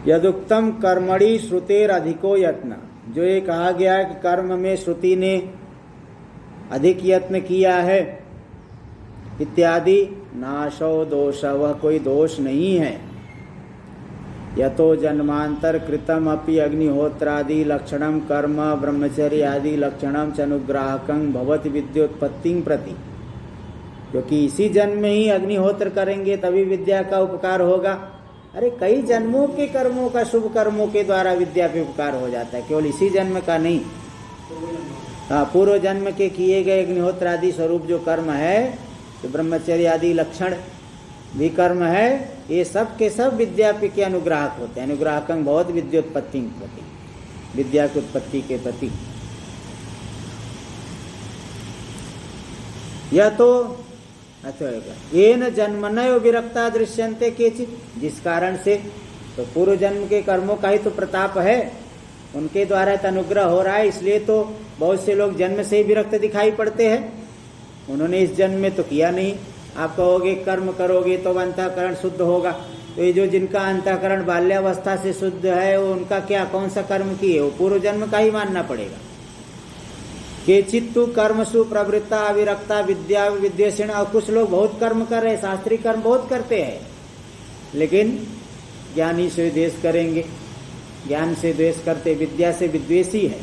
यदुक्तम कर्मणि श्रुतेर अधिको यत्न, जो ये कहा गया कि कर्म में श्रुति ने अधिक यत्न किया है, इत्यादि नाशो दोष, वह कोई दोष नहीं है। यतो जन्मांतर कृतम अपि अग्निहोत्रादि लक्षणम कर्म ब्रह्मचर्य आदि लक्षणम च अनुग्राहकं भवति विद्योत्पत्ति प्रति, क्योंकि इसी जन्म में ही अग्निहोत्र करेंगे तभी विद्या का उपकार होगा। अरे कई जन्मों के कर्मों का, शुभ कर्मों के द्वारा विद्या पे उपकार हो जाता है, केवल इसी जन्म का नहीं। हाँ, पूर्व जन्म के किए गए अग्निहोत्र आदि स्वरूप जो कर्म है, तो ब्रह्मचर्य आदि लक्षण भी कर्म है, ये सब के सब विद्या के अनुग्राहक होते हैं। अनुग्राहकं बहुत विद्योत्पत्ति प्रति, विद्या की उत्पत्ति के प्रति। यह तो अच्छा ये न जन्मनयो विरक्ता दृश्यन्ते केचित, जिस कारण से तो पूर्व जन्म के कर्मों का ही तो प्रताप है, उनके द्वारा अनुग्रह हो रहा है, इसलिए तो बहुत से लोग जन्म से ही विरक्त दिखाई पड़ते हैं। उन्होंने इस जन्म में तो किया नहीं। आप कहोगे कर्म करोगे तो अंतःकरण शुद्ध होगा, तो ये जो जिनका अंतःकरण बाल्यावस्था से शुद्ध है वो उनका क्या कौन सा कर्म किए, वो पूर्व जन्म का ही मानना पड़ेगा। केचित्तु कर्मसु प्रवृत्ता अविरक्ता विद्या विद्वेषण, और कुछ लोग बहुत कर्म कर रहे हैं, शास्त्रीय कर्म बहुत करते हैं, लेकिन ज्ञानी से द्वेष करेंगे, ज्ञान से द्वेष करते, विद्या से विद्वेषी है,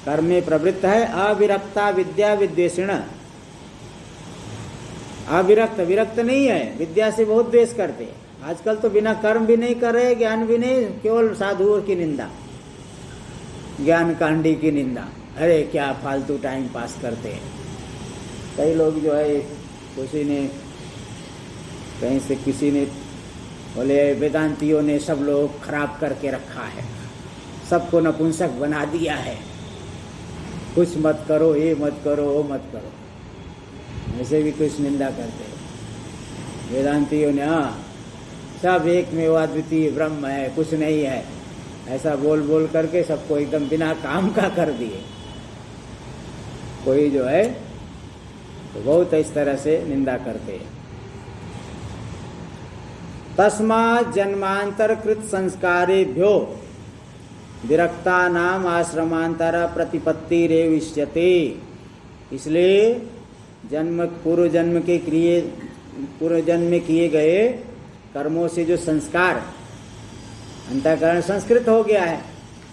कर्म में प्रवृत्त है। अविरक्ता विद्या विद्वेषण, अविरक्त विरक्त नहीं है, विद्या से बहुत द्वेष करते हैं। आजकल तो बिना कर्म भी नहीं कर रहे, ज्ञान भी नहीं, केवल साधुओं की निंदा, ज्ञान कांडी की निंदा, अरे क्या फालतू टाइम पास करते हैं। कई लोग जो है, किसी ने कहीं से किसी ने बोले वेदांतियों ने सब लोग खराब करके रखा है, सबको नपुंसक बना दिया है, कुछ मत करो, ये मत करो, वो मत करो, ऐसे भी कुछ निंदा करते हैं वेदांतियों ने। हाँ, सब एक में अद्वितीय ब्रह्म है, कुछ नहीं है, ऐसा बोल बोल करके सबको एकदम बिना काम का कर दिए। कोई जो है तो बहुत इस तरह से निंदा करते हैं। तस्मात् जन्मांतरकृत संस्कारेभ्यो विरक्ता नाम आश्रमांतर प्रतिपत्ति रेविष्यते, इसलिए पूर्व जन्म में किए गए कर्मों से जो संस्कार, अंतःकरण संस्कृत हो गया है,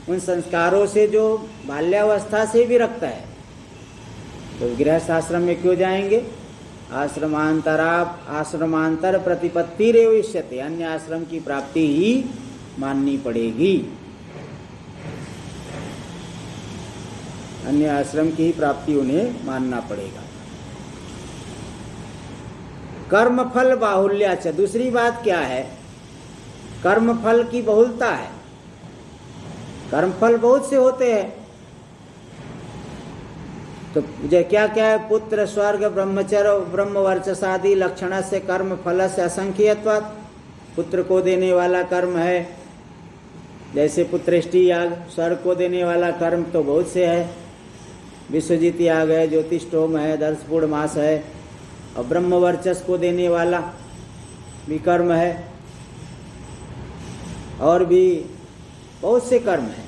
उन संस्कारों से जो बाल्यावस्था से विरक्त है, तो गृहस्थ आश्रम में क्यों जाएंगे? आश्रमांतर प्रतिपत्ति रेविष्यते, अन्य आश्रम की प्राप्ति ही माननी पड़ेगी, अन्य आश्रम की ही प्राप्ति उन्हें मानना पड़ेगा। कर्मफल बाहुल्याच, दूसरी बात क्या है? कर्मफल की बहुलता है, कर्मफल बहुत से होते हैं, तो क्या क्या है? पुत्र स्वर्ग ब्रह्मचर्य ब्रह्मवर्चसादि लक्षण से कर्म फल से असंख्यत्वात्, पुत्र को देने वाला कर्म है, जैसे पुत्रेष्टि याग, स्वर्ग को देने वाला कर्म तो बहुत से है, विश्वजीत याग है, ज्योतिष्टोम है, दर्शपूर्णमास है, और ब्रह्मवर्चस को देने वाला भी कर्म है, और भी बहुत से कर्म है।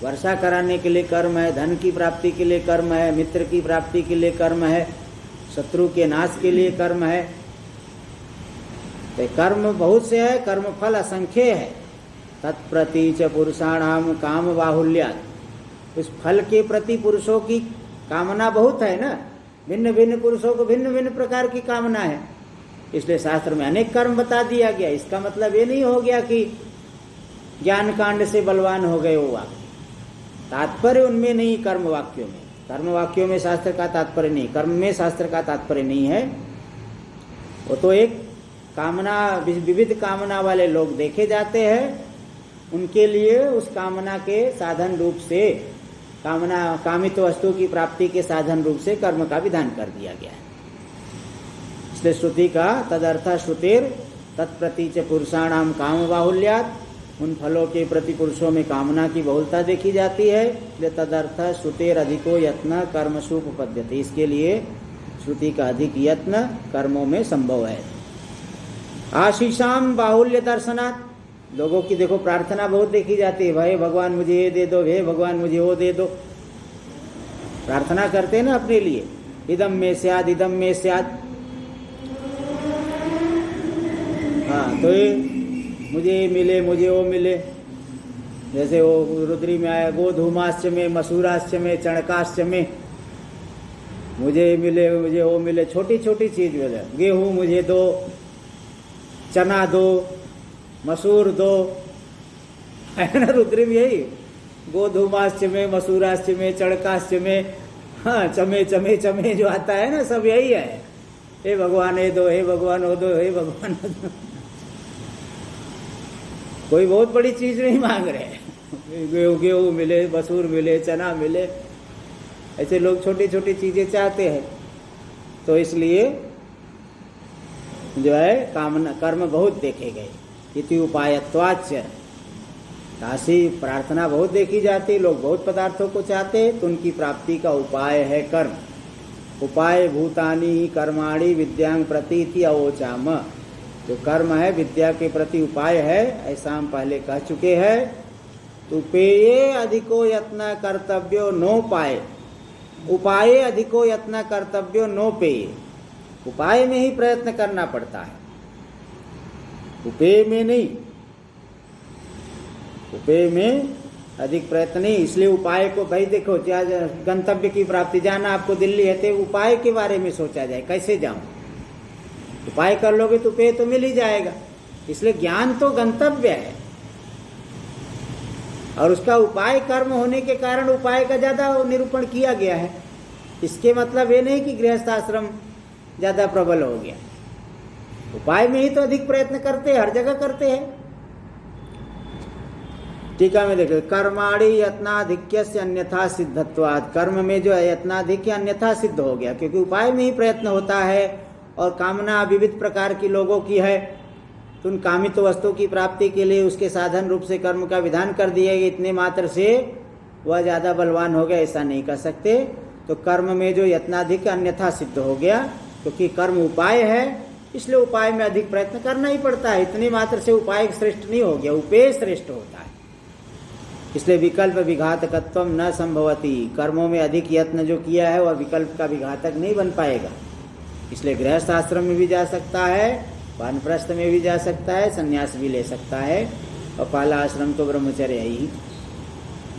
वर्षा कराने के लिए कर्म है, धन की प्राप्ति के लिए कर्म है, मित्र की प्राप्ति के लिए कर्म है, शत्रु के नाश के लिए कर्म है, तो कर्म बहुत से है, कर्म फल असंख्य है। तत्प्रति च पुरुषाणाम काम बाहुल्यात्, उस फल के प्रति पुरुषों की कामना बहुत है ना, भिन्न भिन्न पुरुषों को भिन्न भिन्न प्रकार की कामना है, इसलिए शास्त्र में अनेक कर्म बता दिया गया। इसका मतलब ये नहीं हो गया कि ज्ञान कांड से बलवान हो गए वो वाक्य, तात्पर्य उनमें नहीं, कर्म वाक्यों में, कर्म वाक्यों में शास्त्र का तात्पर्य नहीं, कर्म में शास्त्र का तात्पर्य नहीं है। वो तो एक कामना, विविध कामना वाले लोग देखे जाते हैं, उनके लिए उस कामना के साधन रूप से, कामित वस्तु की प्राप्ति के साधन रूप से कर्म का विधान कर दिया गया है। इसलिए श्रुति का तदर्थ श्रुतिर तत्प्रति च पुरुषाणाम काम बाहुल्यात्, उन फलों के प्रति पुरुषों में कामना की बहुलता देखी जाती है, इसलिए तदर्थ श्रुतिर अधिको यत्न कर्मसु उपपद्यते, इसके लिए श्रुति का अधिक यत्न कर्मों में संभव है। आशीषाम बाहुल्य दर्शनात्, लोगों की देखो प्रार्थना बहुत देखी जाती है, भाई भगवान मुझे ये दे दो, हे भगवान मुझे वो दे दो, प्रार्थना करते हैं ना अपने लिए, इदम में स्याद, इदम में स्याद। हाँ, तो ये मुझे मिले, मुझे वो मिले, जैसे वो रुद्री में आया, गोधूमाश्च में, मसूराश्च में, चणकाश्च में, मुझे मिले, मुझे वो मिले, छोटी छोटी चीज मिले, गेहूँ मुझे दो, चना दो, मसूर दो, है ना रुद्री में यही, गोधूमाश्च में, मसूराश्च में, चणकाश्च में, हाँ चमे चमे चमे जो आता है ना, सब यही है, हे भगवान ये दो, हे भगवान वो दो, हे भगवान वो दो। कोई बहुत बड़ी चीज नहीं मांग रहे, गेहूँ मिले, मसूर मिले, चना मिले, ऐसे लोग छोटी छोटी चीजें चाहते हैं। तो इसलिए जो है कामना कर्म बहुत देखे गए। इति उपायत्वाच्च, ऐसी प्रार्थना बहुत देखी जाती, लोग बहुत पदार्थों को चाहते हैं, तो उनकी प्राप्ति का उपाय है कर्म। उपाय भूतानि कर्माणि विद्यांग प्रति इति अवोचाम, जो कर्म है विद्या के प्रति उपाय है, ऐसा हम पहले कह चुके हैं। तो उपेये अधिको यत्न कर्तव्यो नोपाय, उपाय अधिको यत्न कर्तव्यो नोपेय, उपाय में ही प्रयत्न करना पड़ता है, उपेय में नहीं। उपेय में अधिक प्रयत्न नहीं, इसलिए उपाय को भाई देखो, गंतव्य की प्राप्ति, जाना आपको दिल्ली है तो उपाय के बारे में सोचा जाए, कैसे जाऊं। उपाय कर लोगे तो उपेय तो मिल ही जाएगा। इसलिए ज्ञान तो गंतव्य है और उसका उपाय कर्म होने के कारण उपाय का ज्यादा निरूपण किया गया है। इसके मतलब ये नहीं कि गृहस्थाश्रम ज्यादा प्रबल हो गया, उपाय में ही तो अधिक प्रयत्न करते हैं, हर जगह करते हैं। टीका में देखो, कर्माणि यत्नाधिक्यस्य अन्यथा सिद्धत्वात्, कर्म में जो है यत्नाधिक्य अन्यथा सिद्ध हो गया, क्योंकि उपाय में ही प्रयत्न होता है और कामना विविध प्रकार की लोगों की है, तो उन कामित वस्तु की प्राप्ति के लिए उसके साधन रूप से कर्म का विधान कर दिया गया। इतने मात्र से वह ज्यादा बलवान हो गया ऐसा नहीं कर सकते। तो कर्म में जो यत्नाधिक्य अन्यथा सिद्ध हो गया, क्योंकि कर्म उपाय है, इसलिए उपाय में अधिक प्रयत्न करना ही पड़ता है। इतने मात्र से उपाय श्रेष्ठ नहीं हो गया, उपेय श्रेष्ठ होता है। इसलिए विकल्प विघातकत्व न संभवती, कर्मों में अधिक यत्न जो किया है वह विकल्प का विघातक नहीं बन पाएगा। इसलिए गृहस्थ आश्रम में भी जा सकता है, वानप्रस्थ में भी जा सकता है, संन्यास भी ले सकता है, और पहला आश्रम तो ब्रह्मचर्य ही।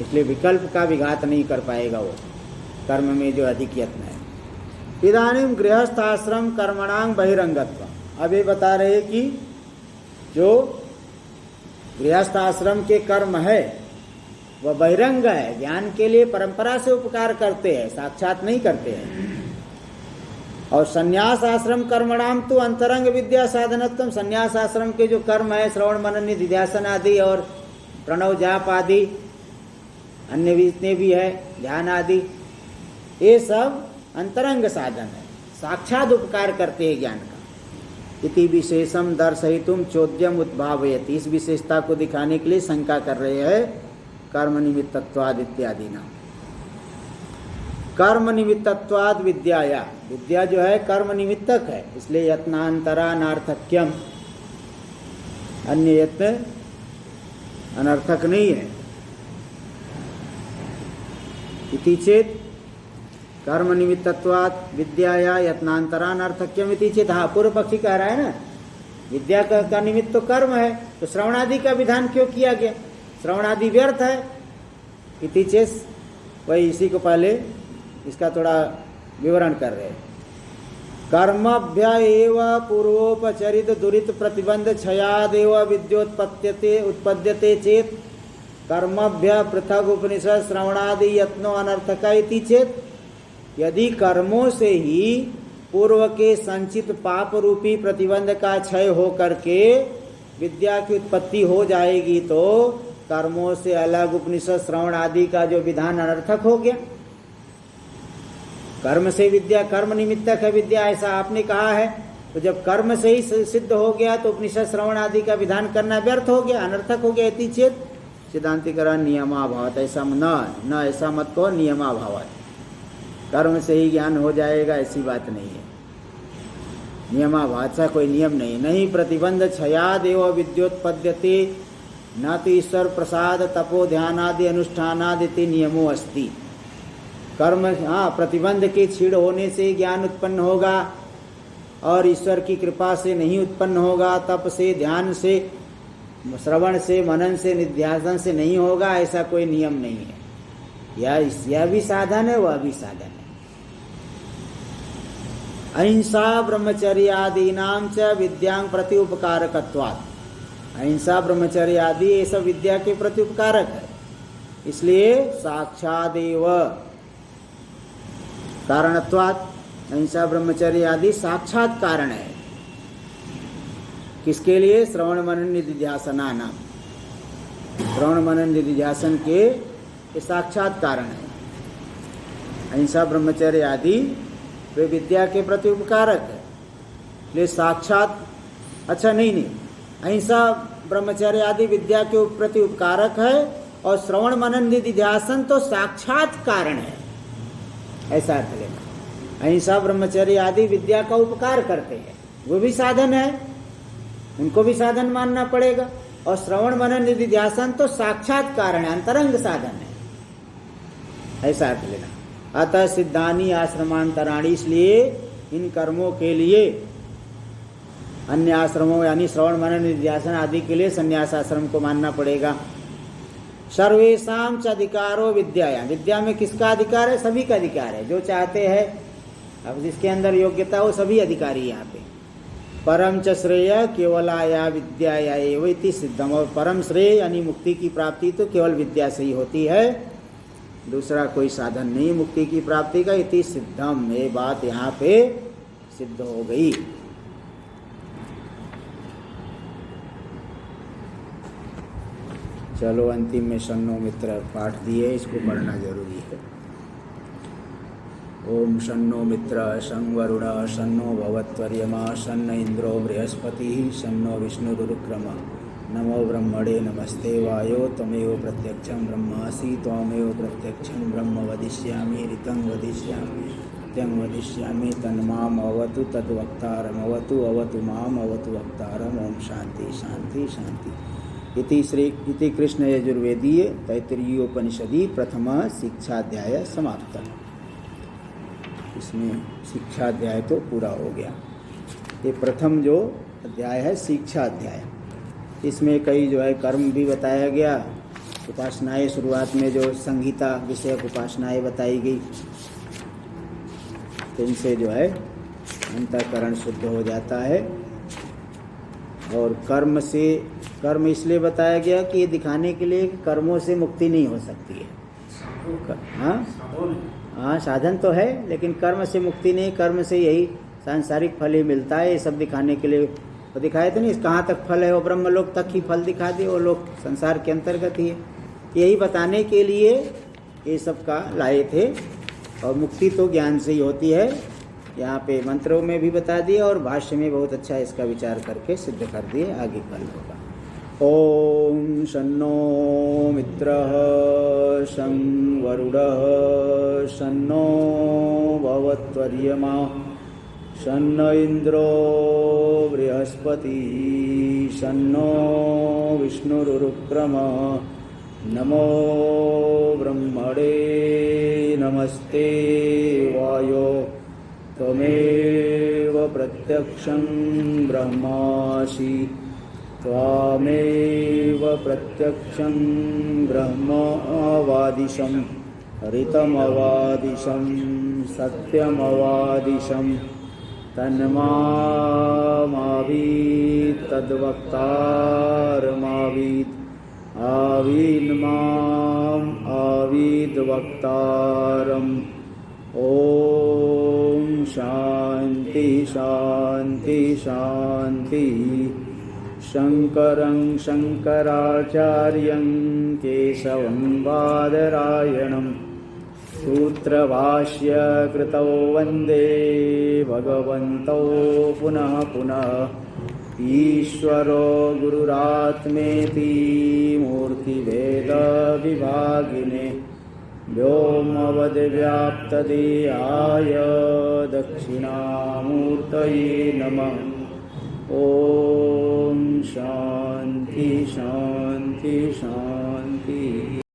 इसलिए विकल्प का विघात नहीं कर पाएगा वो, कर्म में जो अधिक यत्न है। इदानीम गृहस्थ आश्रम कर्मणांग बहिरंगत्व, अब ये बता रहे कि जो गृहस्थ आश्रम के कर्म है वह बहिरंग है, ज्ञान के लिए परंपरा से उपकार करते हैं, साक्षात नहीं करते हैं। और संन्यास आश्रम कर्मणाम तो अंतरंग विद्या साधनत्व, संन्यास आश्रम के जो कर्म है श्रवण मनन निधिध्यासन आदि और प्रणव जाप आदि, अन्य जितने भी है ध्यान आदि, ये सब अंतरंग साधन है, साक्षात उपकार करते हैं ज्ञान का। इति विशेषम दर्शयितुम चोद्यम उद्भावयति, इस विशेषता को दिखाने के लिए शंका कर रहे हैं कर्म निमित्तत्वाद इत्यादि नाम। कर्म निमित्तत्वाद विद्याया, विद्या जो है कर्म निमित्तक है, इसलिए यत्नांतरा नार्थक्यम, अन्य यत्न अनर्थक नहीं है। इति चेत कर्म निमित्तत्वाद विद्याया यत्नांतरा नार्थक्यम इति चेत, हाँ पूर्व पक्षी कह रहा है ना, विद्या का निमित्त तो कर्म है, तो श्रवणादि का विधान क्यों किया गया, श्रवणादि व्यर्थ है। इति चेत, वही इसी को पहले इसका थोड़ा विवरण कर रहे हैं। कर्मभ्य एव पूर्वोपचरित दुरित प्रतिबंध क्षयादेव विद्योत्पत्त्यते उत्पद्यते चेत कर्मभ्य पृथक उपनिषद श्रवणादि यत्नो अनर्थक इति चेत, यदि कर्मों से ही पूर्व के संचित पाप रूपी प्रतिबंध का क्षय हो करके विद्या की उत्पत्ति हो जाएगी, तो कर्मों से अलग उपनिषद श्रवण आदि का जो विधान अनर्थक हो गया। कर्म से विद्या, कर्म निमित्तक है विद्या, ऐसा आपने कहा है, तो जब कर्म से ही सिद्ध हो गया तो उपनिषद श्रवण आदि का विधान करना व्यर्थ हो गया, अनर्थक हो गया। इति चेत सिद्धांतिकरण नियमाभावत, ऐसा न ऐसा मत कहो, नियमाभावत, कर्म से ही ज्ञान हो जाएगा ऐसी बात नहीं है। नियमाभावत, कोई नियम नहीं प्रतिबंध क्षयादेव विद्योत्पद्यते न तो ईश्वर प्रसाद तपो ध्यानादि अनुष्ठानादि नियमो अस्ति। कर्म, हाँ प्रतिबंध के क्षीण होने से ज्ञान उत्पन्न होगा और ईश्वर की कृपा से नहीं उत्पन्न होगा, तप से ध्यान से श्रवण से मनन से निध्यासन से नहीं होगा, ऐसा कोई नियम नहीं है। यह भी साधन है, वह भी साधन है। अहिंसा ब्रह्मचर्यादीनां च विद्यांग प्रति उपकारकत्वात्, अहिंसा ब्रह्मचर्य आदि ये सब विद्या के प्रति उपकारक है, इसलिए साक्षादेव कारणत्वात्, अहिंसा ब्रह्मचर्य आदि साक्षात कारण है। किसके लिए? श्रवण मनन निधिध्यासना नाम, श्रवण मनन निधिध्यासन के ये साक्षात कारण है। अहिंसा ब्रह्मचर्य आदि वे विद्या के प्रति उपकारक है। इसलिए साक्षात अच्छा नहीं, अहिंसा ब्रह्मचर्य आदि विद्या के प्रति उपकारक है, और श्रवण मनन निधिध्यासन तो साक्षात कारण है, ऐसा अर्थ लेना। अहिंसा ब्रह्मचर्य आदि विद्या का उपकार करते हैं, वो भी साधन है, उनको भी साधन मानना पड़ेगा। और श्रवण मनन निधिध्यासन तो साक्षात कारण है, अंतरंग साधन है, ऐसा अर्थ लेना। अतः सिद्धानी आश्रमांतराणी, इसलिए इन कर्मों के लिए अन्य आश्रमों यानी श्रवण मनन निधिध्यासन आदि के लिए संन्यास आश्रम को मानना पड़ेगा। सर्वेषां च अधिकारो विद्यायां, विद्या में किसका अधिकार है? सभी का अधिकार है, जो चाहते हैं, अब जिसके अंदर योग्यता हो सभी अधिकारी यहाँ पे। परम च श्रेय केवलाया विद्याया एव इति सिद्धम, और परम श्रेय यानी मुक्ति की प्राप्ति तो केवल विद्या से ही होती है, दूसरा कोई साधन नहीं मुक्ति की प्राप्ति का। इति सिद्धम, ये बात यहाँ पे सिद्ध हो गई। चलो अंतिम में शन्नो मित्र पाठ दिए, इसको पढ़ना जरूरी है। ओम शन्नो मित्र शं वरुण शन्नो भवत्वर्यमा शन्न इंद्रो बृहस्पति शन्नो विष्णुरुक्रम नमो ब्रह्मणे नमस्ते वायो त्वमेव प्रत्यक्षं ब्रह्मासि त्वमेव प्रत्यक्षं ब्रह्म वदिष्यामि ऋतं वदिष्यामि सत्यं वदिष्यामि तन्माम अवतु तद्वक्तारमवतु अवतु माम अवतु वक्तारम। ओम शांति शांति शांति। इति कृष्ण यजुर्वेदीय तैत्तिरीयोपनिषदि प्रथम शिक्षाध्याय समाप्त। इसमें शिक्षाध्याय तो पूरा हो गया। ये प्रथम जो अध्याय है शिक्षा अध्याय, इसमें कई जो है कर्म भी बताया गया, उपासनाएं, शुरुआत में जो संहिता विषयक उपासनाएं बताई गई, तो इनसे जो है अंतःकरण शुद्ध हो जाता है। और कर्म इसलिए बताया गया कि ये दिखाने के लिए कि कर्मों से मुक्ति नहीं हो सकती है। हाँ साधन तो है, लेकिन कर्म से मुक्ति नहीं, कर्म से यही सांसारिक फल ही मिलता है, ये सब दिखाने के लिए तो दिखाए थे नहीं। कहाँ तक फल है, वो ब्रह्मलोक तक ही फल दिखा दिए, वो लोग संसार के अंतर्गत ही है, यही बताने के लिए ये सब का लाए थे। और मुक्ति तो ज्ञान से ही होती है, यहाँ पे मंत्रों में भी बता दिया और भाष्य में बहुत अच्छा इसका विचार करके सिद्ध कर दिए। आगे कल होगा। ओम शन्नो मित्रः शं वरुणः शन्नो भवत्वर्यमा शन्न इंद्रो बृहस्पति शन्नो विष्णुरुक्रम नमो ब्रह्मणे नमस्ते वायो त्वमेव प्रत्यक्षं ब्रह्मासि त्वामेव प्रत्यक्षं ब्रह्मवादिशं ऋतमवादिशं सत्यमवादिशं तन्मामावीत् तद्वक्तारमावीत् आवीन्माम् आवीद्वक्तारम्। ओम शांति शांति शांति। शंकरं शंकराचार्यं केशवं बादरायणं सूत्रभाष्य कृतौ वन्दे भगवन्तौ पुनः पुनः। ईश्वरो गुरुरात्मेति मूर्तिभेद विभागिने व्योमवद्व्याप्तदेहाय दक्षिणामूर्तये नमः। ओम शांति शांति शांति।